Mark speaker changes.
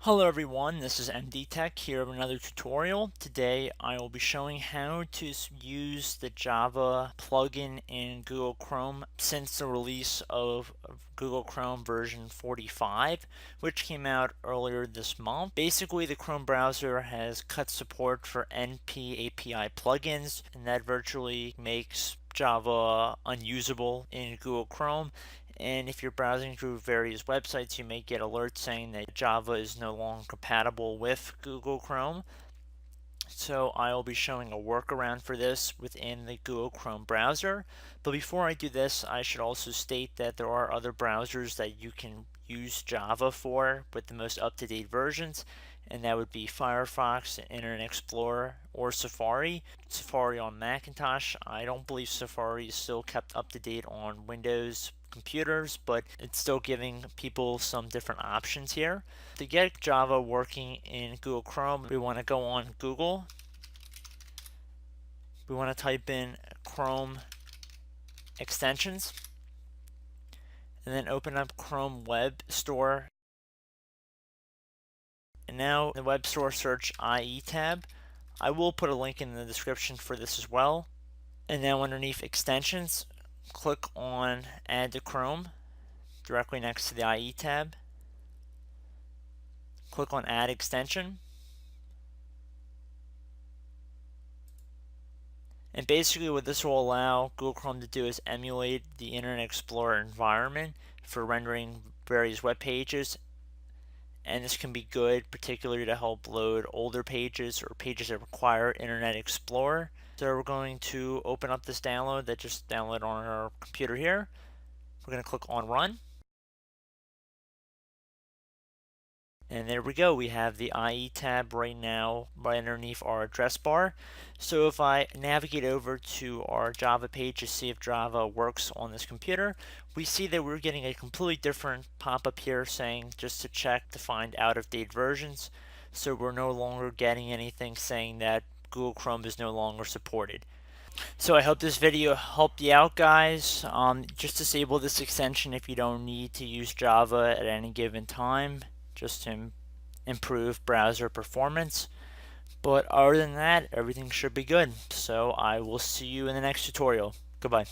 Speaker 1: Hello everyone, this is MD Tech here with another tutorial. Today I will be showing how to use the Java plugin in Google Chrome since the release of Google Chrome version 45, which came out earlier this month. Basically, the Chrome browser has cut support for NP API plugins, and that virtually makes Java unusable in Google Chrome. And if you're browsing through various websites, you may get alerts saying that Java is no longer compatible with Google Chrome. So I'll be showing a workaround for this within the Google Chrome browser. But before I do this, I should also state that there are other browsers that you can use Java for with the most up-to-date versions, and that would be Firefox, Internet Explorer, or Safari. Safari on Macintosh. I don't believe Safari is still kept up to date on Windows computers, but it's still giving people some different options here. To get Java working in Google Chrome, we want to go on Google. We want to type in Chrome extensions and then open up Chrome Web Store. And now in the Web Store, search IE tab. I will put a link in the description for this as well. And now underneath extensions, click on Add to Chrome directly next to the IE tab. Click on Add Extension. And basically what this will allow Google Chrome to do is emulate the Internet Explorer environment for rendering various web pages. And this can be good, particularly to help load older pages or pages that require Internet Explorer. So we're going to open up this download that just downloaded on our computer here. We're going to click on Run. And there we go, we have the IE tab right now right underneath our address bar. So if I navigate over to our Java page to see if Java works on this computer, we see that we're getting a completely different pop-up here saying just to check to find out-of-date versions. So we're no longer getting anything saying that Google Chrome is no longer supported. So I hope this video helped you out, guys. Just disable this extension if you don't need to use Java at any given time, just to improve browser performance. But other than that, everything should be good. So I will see you in the next tutorial. Goodbye.